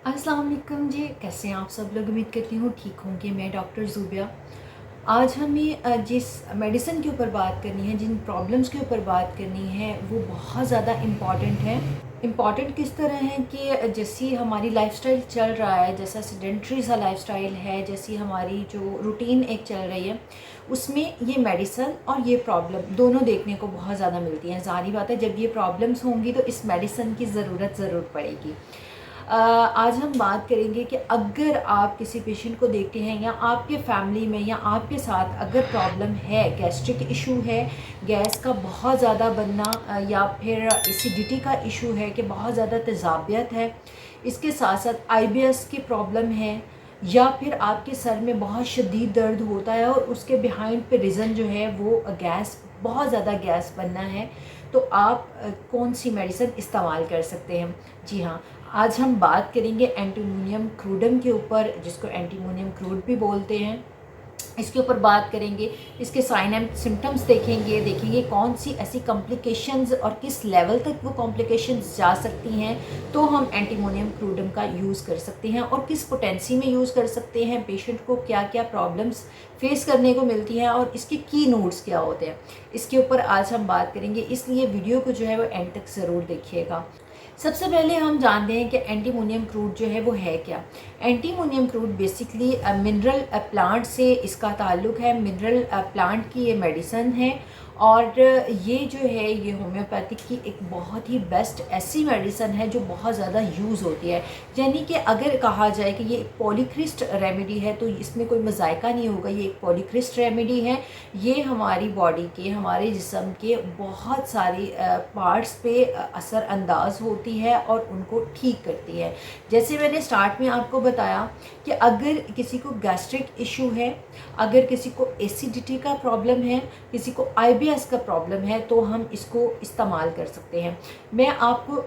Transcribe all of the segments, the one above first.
अस्सलाम वालेकुम जी, कैसे हैं आप सब लोग। उम्मीद करती हूँ ठीक होंगे। मैं डॉक्टर ज़ुबिया। आज हमें जिस मेडिसिन के ऊपर बात करनी है, जिन प्रॉब्लम्स के ऊपर बात करनी है, वो बहुत ज़्यादा इम्पॉर्टेंट है। इम्पॉर्टेंट किस तरह है कि जैसी हमारी लाइफस्टाइल चल रहा है, जैसा सेडेंट्री सा लाइफस्टाइल है, जैसी हमारी जो रूटीन एक चल रही है, उसमें ये मेडिसिन और ये प्रॉब्लम दोनों देखने को बहुत ज़्यादा मिलती हैं। ज़ाहिर बात है, जब ये प्रॉब्लम्स होंगी तो इस मेडिसिन की ज़रूरत ज़रूर पड़ेगी। आज हम बात करेंगे कि अगर आप किसी पेशेंट को देखते हैं या आपके फैमिली में या आपके साथ अगर प्रॉब्लम है, गैस्ट्रिक इशू है, गैस का बहुत ज़्यादा बनना, या फिर एसिडिटी का इशू है कि बहुत ज़्यादा तेज़ाबियत है, इसके साथ साथ आईबीएस की प्रॉब्लम है, या फिर आपके सर में बहुत शदीद दर्द होता है और उसके बिहाइंड पे रीज़न जो है वो गैस, बहुत ज़्यादा गैस बनना है, तो आप कौन सी मेडिसिन इस्तेमाल कर सकते हैं। जी हाँ, आज हम बात करेंगे एंटीमोनियम क्रूडम के ऊपर, जिसको एंटीमोनियम क्रूड भी बोलते हैं। इसके ऊपर बात करेंगे, इसके साइन एंड सिम्टम्स देखेंगे कौन सी ऐसी कॉम्प्लिकेशंस और किस लेवल तक वो कॉम्प्लिकेशंस जा सकती हैं, तो हम एंटीमोनियम क्रूडम का यूज़ कर सकते हैं और किस पोटेंसी में यूज़ कर सकते हैं, पेशेंट को क्या क्या प्रॉब्लम्स फेस करने को मिलती हैं और इसके की नोट्स क्या होते हैं, इसके ऊपर आज हम बात करेंगे। इसलिए वीडियो को जो है वो एंड तक ज़रूर देखिएगा। सबसे पहले हम जानते हैं कि एंटीमोनियम क्रूड जो है वो है क्या। Antimonium crude basically mineral plant से इसका ताल्लुक़ है। मिनरल प्लांट की ये मेडिसन है और ये जो है ये होम्योपैथिक की एक बहुत ही बेस्ट ऐसी मेडिसन है जो बहुत ज़्यादा यूज़ होती है। यानी कि अगर कहा जाए कि ये एक पॉलीक्रिस्ट रेमेडी है तो इसमें कोई मज़ायका नहीं होगा, ये एक पॉलीक्रिस्ट रेमेडी है। ये हमारी बॉडी के, हमारे जिस्म के बहुत सारी पार्ट्स पे असर अंदाज होती है और उनको ठीक करती है। जैसे मैंने स्टार्ट में आपको बताया कि अगर किसी को गैस्ट्रिक इशू है, अगर किसी को एसिडिटी का प्रॉब्लम है, किसी को आईबीएस का प्रॉब्लम है, तो हम इसको इस्तेमाल कर सकते हैं। मैं आपको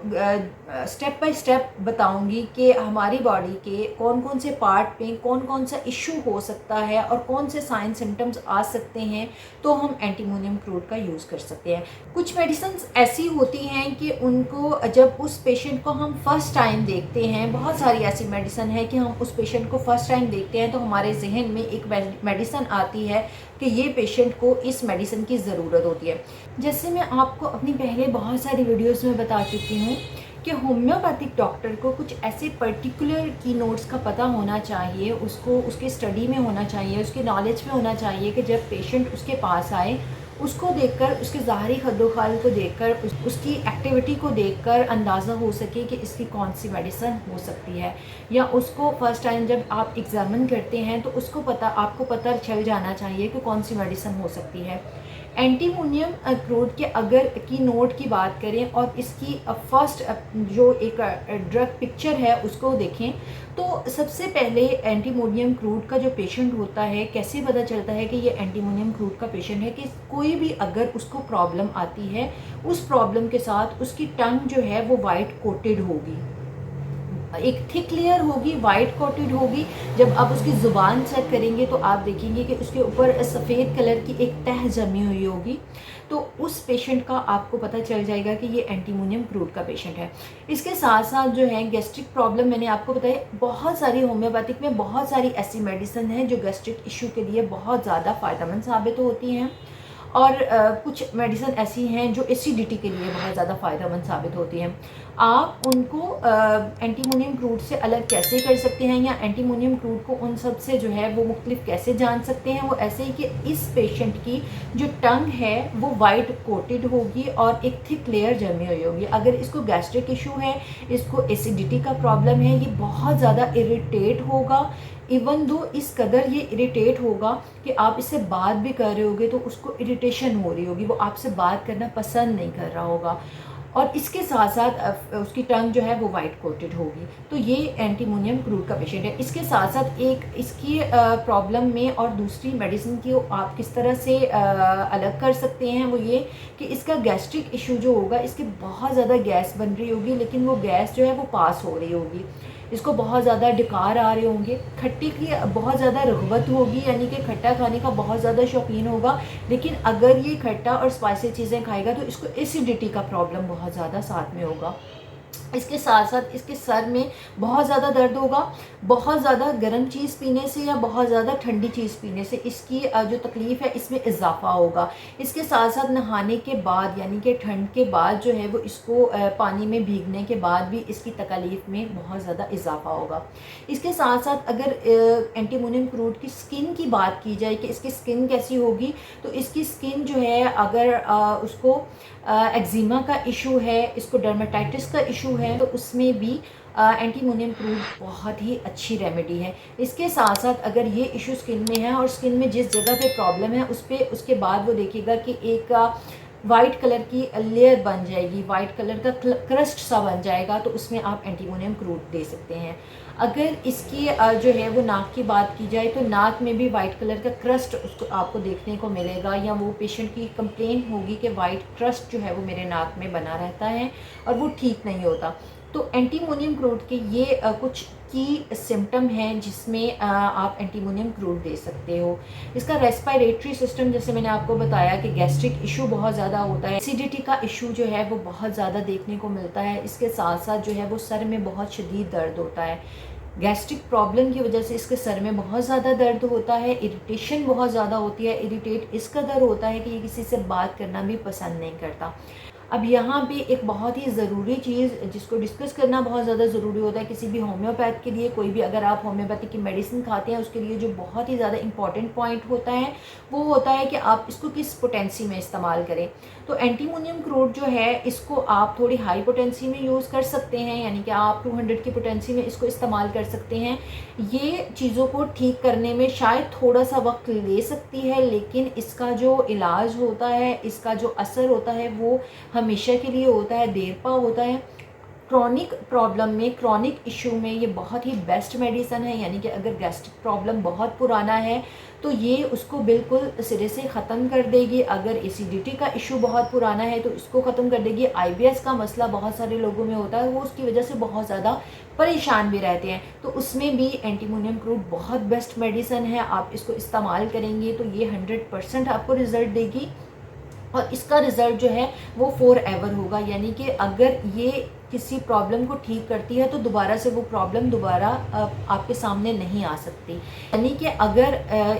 स्टेप बाय स्टेप बताऊंगी कि हमारी बॉडी के कौन कौन से पार्ट में कौन कौन सा इशू हो सकता है और कौन से साइन सिम्टम्स आ सकते हैं, तो हम एंटीमोनियम क्रूड का यूज़ कर सकते हैं। कुछ मेडिसिन्स ऐसी होती हैं कि उनको जब उस पेशेंट को हम फर्स्ट टाइम देखते हैं, बहुत सारी ऐसी मेडिसिन है कि हम उस पेशेंट को फर्स्ट टाइम देखते हैं तो हमारे जहन में एक मेडिसिन आती है कि ये पेशेंट को इस मेडिसिन की ज़रूरत होती है। जैसे मैं आपको अपनी पहले बहुत सारी वीडियोस में बता चुकी हूँ कि होम्योपैथिक डॉक्टर को कुछ ऐसे पर्टिकुलर की नोट्स का पता होना चाहिए, उसको उसके स्टडी में होना चाहिए, उसके नॉलेज में होना चाहिए कि जब पेशेंट उसके पास आए, उसको देखकर, उसके ज़ाहरी खद्दोखाल को देखकर, उसकी एक्टिविटी को देखकर अंदाज़ा हो सके कि इसकी कौन सी मेडिसिन हो सकती है। या उसको फ़र्स्ट टाइम जब आप एग्ज़ामिन करते हैं तो उसको आपको पता चल जाना चाहिए कि कौन सी मेडिसिन हो सकती है। एंटीमोनियम क्रूड के अगर की नोट की बात करें और इसकी फर्स्ट जो एक ड्रग पिक्चर है उसको देखें, तो सबसे पहले एंटीमोनियम क्रूड का जो पेशेंट होता है, कैसे पता चलता है कि ये एंटीमोनियम क्रूड का पेशेंट है, कि कोई भी अगर उसको प्रॉब्लम आती है, उस प्रॉब्लम के साथ उसकी टंग जो है वो वाइट कोटेड होगी, एक थिक लेयर होगी, वाइट कोटेड होगी। जब आप उसकी ज़ुबान चेक करेंगे तो आप देखेंगे कि उसके ऊपर सफ़ेद कलर की एक तह जमी हुई होगी, तो उस पेशेंट का आपको पता चल जाएगा कि ये एंटीमोनियम क्रूड का पेशेंट है। इसके साथ साथ जो है गैस्ट्रिक प्रॉब्लम, मैंने आपको बताया बहुत सारी होम्योपैथिक में बहुत सारी ऐसी मेडिसिन हैं जो गैस्ट्रिक इशू के लिए बहुत ज़्यादा फ़ायदेमंद साबित होती हैं, और कुछ मेडिसिन ऐसी हैं जो एसिडिटी के लिए बहुत ज़्यादा फ़ायदेमंद साबित होती हैं। आप उनको एंटीमोनियम क्रूड से अलग कैसे कर सकते हैं, या एंटीमोनियम क्रूड को उन सब से जो है वो मुख्तलिफ कैसे जान सकते हैं, वो ऐसे ही कि इस पेशेंट की जो टंग है वो वाइट कोटेड होगी और एक थिक लेयर जमी हुई होगी। अगर इसको गैस्ट्रिक इशू है, इसको एसिडिटी का प्रॉब्लम है, ये बहुत ज़्यादा इरिटेट होगा। इवन दो इस कदर ये इरिटेट होगा कि आप इससे बात भी कर रहे होगे तो उसको इरिटेशन हो रही होगी, वो आपसे बात करना पसंद नहीं कर रहा होगा, और इसके साथ साथ उसकी टंग जो है वो वाइट कोटेड होगी। तो ये एंटीमोनियम क्रूड का पेशेंट है। इसके साथ साथ एक इसकी प्रॉब्लम में और दूसरी मेडिसिन की आप किस तरह से अलग कर सकते हैं, वो ये कि इसका गैस्ट्रिक इशू जो होगा, इसकी बहुत ज़्यादा गैस बन रही होगी, लेकिन वो गैस जो है वो पास हो रही होगी, इसको बहुत ज़्यादा डकार आ रहे होंगे, खट्टे की बहुत ज़्यादा रग़बत होगी, यानी कि खट्टा खाने का बहुत ज़्यादा शौकीन होगा, लेकिन अगर ये खट्टा और स्पाइसी चीज़ें खाएगा तो इसको एसिडिटी का प्रॉब्लम बहुत ज़्यादा साथ में होगा। इसके साथ साथ इसके सर में बहुत ज़्यादा दर्द होगा, बहुत ज़्यादा गर्म चीज़ पीने से या बहुत ज़्यादा ठंडी चीज़ पीने से इसकी जो तकलीफ़ है इसमें इजाफ़ा होगा। इसके साथ साथ नहाने के बाद यानी कि ठंड के बाद जो है वो इसको पानी में भीगने के बाद भी इसकी तकलीफ़ में बहुत ज़्यादा इजाफ़ा होगा। इसके साथ साथ अगर एंटीमोनियम क्रूड की स्किन की बात की जाए कि इसकी स्किन कैसी होगी, तो इसकी स्किन जो है अगर उसको एक्जिमा का इशू है, इसको डर्मेटाइटिस का इशू है, तो उसमें भी एंटीमोनियम क्रूड बहुत ही अच्छी रेमेडी है। इसके साथ साथ अगर ये इशू स्किन में है और स्किन में जिस जगह पे प्रॉब्लम है उस पर उसके बाद वो देखिएगा कि एक वाइट कलर की लेयर बन जाएगी, वाइट कलर का क्रस्ट सा बन जाएगा, तो उसमें आप एंटीमोनियम क्रूड दे सकते हैं। अगर इसकी जो है वो नाक की बात की जाए तो नाक में भी वाइट कलर का क्रस्ट उसको आपको देखने को मिलेगा, या वो पेशेंट की कंप्लेन होगी कि वाइट क्रस्ट जो है वो मेरे नाक में बना रहता है और वो ठीक नहीं होता। तो एंटीमोनियम क्रूड के ये कुछ की सिम्टम हैं जिसमें आप एंटीमोनियम क्रूड दे सकते हो। इसका रेस्पिरेटरी सिस्टम, जैसे मैंने आपको बताया कि गैस्ट्रिक इशू बहुत ज़्यादा होता है, एसिडिटी का इशू जो है वो बहुत ज़्यादा देखने को मिलता है। इसके साथ साथ जो है वो सर में बहुत शदीद दर्द होता है। गैस्ट्रिक प्रॉब्लम की वजह से इसके सर में बहुत ज़्यादा दर्द होता है, इरिटेशन बहुत ज़्यादा होती है, इरिटेट इस कदर होता है कि ये किसी से बात करना भी पसंद नहीं करता। अब यहाँ पे एक बहुत ही ज़रूरी चीज़ जिसको डिस्कस करना बहुत ज़्यादा ज़रूरी होता है किसी भी होम्योपैथ के लिए, कोई भी अगर आप होम्योपैथिक की मेडिसिन खाते हैं उसके लिए जो बहुत ही ज़्यादा इंपॉर्टेंट पॉइंट होता है वो होता है कि आप इसको किस पोटेंसी में इस्तेमाल करें। तो एंटीमोनियम क्रूड जो है इसको आप थोड़ी हाई पोटेंसी में यूज़ कर सकते हैं, यानी कि आप 200 की पोटेंसी में इसको इस्तेमाल कर सकते हैं। ये चीज़ों को ठीक करने में शायद थोड़ा सा वक्त ले सकती है, लेकिन इसका जो इलाज होता है, इसका जो असर होता है वो हमेशा के लिए होता है, देर पा होता है। क्रॉनिक प्रॉब्लम में, क्रॉनिक इशू में ये बहुत ही बेस्ट मेडिसन है, यानी कि अगर गैस्ट्रिक प्रॉब्लम बहुत पुराना है तो ये उसको बिल्कुल सिरे से ख़त्म कर देगी। अगर एसिडिटी का इशू बहुत पुराना है तो इसको ख़त्म कर देगी। आईबीएस का मसला बहुत सारे लोगों में होता है, वो उसकी वजह से बहुत ज़्यादा परेशान भी रहते हैं, तो उसमें भी एंटीमोनियम क्रूड बहुत बेस्ट मेडिसन है। आप इसको इस्तेमाल करेंगे तो ये 100% आपको रिज़ल्ट देगी और इसका रिज़ल्ट जो है वो फॉर एवर होगा, यानी कि अगर ये किसी प्रॉब्लम को ठीक करती है तो दोबारा से वो प्रॉब्लम दोबारा आपके सामने नहीं आ सकती। यानी कि अगर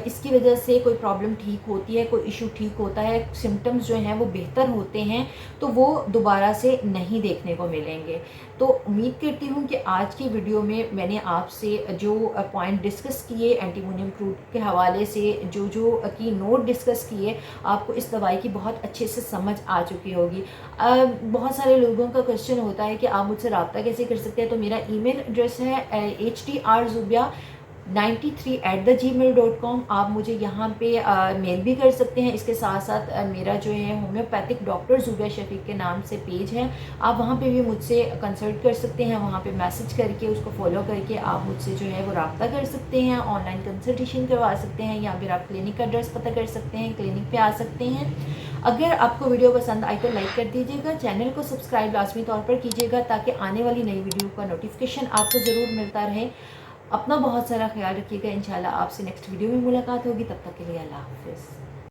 इसकी वजह से कोई प्रॉब्लम ठीक होती है, कोई इशू ठीक होता है, सिम्टम्स जो हैं वो बेहतर होते हैं, तो वो दोबारा से नहीं देखने को मिलेंगे। तो उम्मीद करती हूँ कि आज की वीडियो में मैंने आपसे जो पॉइंट डिस्कस किए एंटीमोनियम क्रूड के हवाले से, जो की नोट डिस्कस किए, आपको इस दवाई की बहुत अच्छे से समझ आ चुकी होगी। बहुत सारे लोगों का क्वेश्चन होता है कि आप मुझसे रब्ता कैसे कर सकते हैं, तो मेरा ईमेल एड्रेस है htrzubia93@gmail.com। आप मुझे यहाँ पे मेल भी कर सकते हैं। इसके साथ साथ मेरा जो है होम्योपैथिक डॉक्टर ज़ुबिया शफीक के नाम से पेज है, आप वहाँ पे भी मुझसे कंसल्ट कर सकते हैं। वहाँ पे मैसेज करके उसको फॉलो करके आप मुझसे जो है वो रब्ता कर सकते हैं, ऑनलाइन कंसल्टेशन करवा सकते हैं, या फिर आप क्लिनिक का एड्रेस पता कर सकते हैं, क्लिनिक पे आ सकते हैं। अगर आपको वीडियो पसंद आई तो लाइक कर दीजिएगा, चैनल को सब्सक्राइब लाजमी तौर पर कीजिएगा ताकि आने वाली नई वीडियो का नोटिफिकेशन आपको ज़रूर मिलता रहे। अपना बहुत सारा ख्याल रखिएगा। इंशाल्लाह आपसे नेक्स्ट वीडियो में मुलाकात होगी, तब तक के लिए अल्लाह हाफ़िज़।